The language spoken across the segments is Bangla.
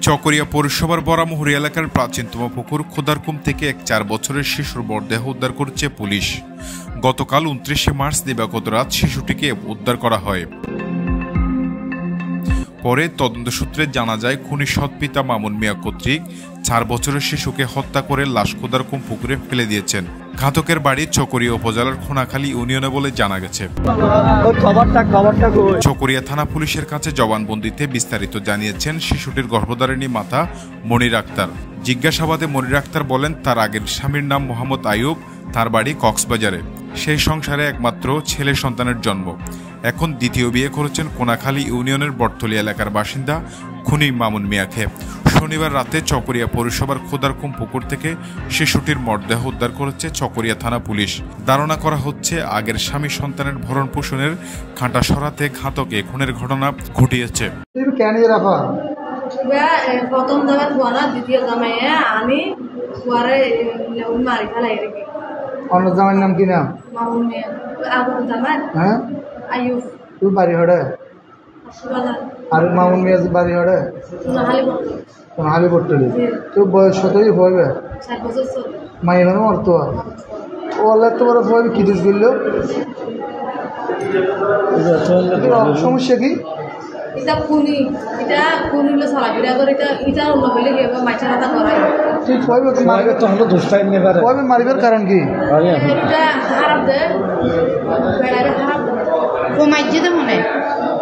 চকরিয়া পৌরসভার বরামুহুরি এলাকার প্রাচীনতম পুকুর খোদারকুম থেকে এক 4 বছরের শিশুর মরদেহ উদ্ধার করেছে পুলিশ। গতকাল 29 মার্চ দিবাগত রাত শিশুটিকে উদ্ধার করা হয়। পরে তদন্ত সূত্রে জানা যায় খুনি সৎপিতা মামুন মিয়া কর্তৃক 4 বছরের শিশুকে হত্যা করে লাশ খোদারকুম পুকুরে ফেলে দিয়েছেন। ঘাতকের বাড়ি চকরিয়া উপজেলার খোনাখালী ইউনিয়নে বলে জানা গেছে। চকরিয়া থানা পুলিশের কাছে জবানবন্দিতে বিস্তারিত জানিয়েছেন শিশুটির গর্ভধারিণী মাতা মনির আক্তার। জিজ্ঞাসাবাদে মনির আক্তার বলেন তার আগের স্বামীর নাম মোহাম্মদ আইয়ুব, তার বাড়ি কক্সবাজারে। সেই সংসারে একমাত্র ছেলে সন্তানের জন্ম। এখন দ্বিতীয় বিয়ে করেছেন কোনাখালী ইউনিয়নের বটতলী এলাকার বাসিন্দা খুনি মামুন মিয়াকে। শনিবার রাতে চকরিয়া পৌরসভার খোদারকুম পুকুর থেকে শিশুটির মরদেহ উদ্ধার করেছে চকরিয়া থানা পুলিশ। ধারণা করা হচ্ছে আগের স্বামী সন্তানের ভরণ পোষণের খাঁটা সরাতে ঘাতকে খুনের ঘটনা ঘটিয়েছে। প্রথম জামাই বুয়ানা, দ্বিতীয় জামাই আনি বুয়ারে মারি ফেলাই রেখে। অন্য জামাইয়ের নাম কি নাম? মামুন মিয়া। আগর জামাই হ্যাঁ আইয়ুব। তুই বাড়ি হড়ে? আর মামুন মিয়া বাড়ি হড়ে? হালি বটতলী। তুই বয়স কতই হইবে? 4 বছর চল। মাই মানে মরতো ও আল্লাহ তো বড় হইবে কি দোষ করলো? সমস্যা কি? এটা খুনি, এটা খুনি হলো সালাবিরা করে এটা অন্য বলে কি মাইছা কথা করায়। তুই কইবে তো মারিবে তো হলো দোষ টাইম নেবার। কইবে মারিবার কারণ কি? এটা খারাপ দে বেড়ারে খারাপ দে ও মাইজে দে মনে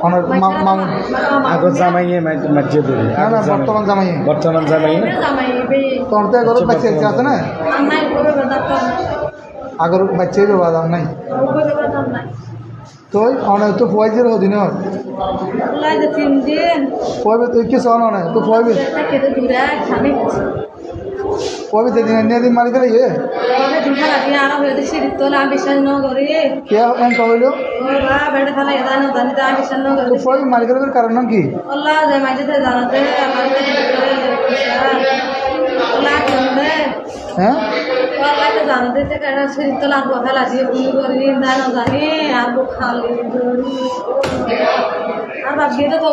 অনার মামুন আগর জামাইয়ে মাইজে দে না না বর্তমান জামাইয়ে বে তোরতে আগর বাচ্চা আছে না নাই করে বাদ আগর বাচ্চাই বাদ নাই তুই অনেক তো পয়সা হদিন লাই যে 3 দিন কইবে তুই কি সন না তো কইবে কেটে দূরে খানে কইবে দিন দিন মারি ফেলে ওরে দিন খালা দিয়ে আর হইতে সিঁড়ি তোলা বিশাল ন করে কে এন কইলো ওরা বেড়ে খালা এদা ন জানি তা বিশাল ন করে তো কইবে মারি ফেলার কারণ কি? আল্লাহ যে মাইতে জানাতে আমাকে আল্লাহ করে হ্যাঁ আল্লাহ তো জানাতে তে কারা সিঁড়ি তোলা খালা দিয়ে গুলি করে না জানি আর খালি আর বাপ গেতে তো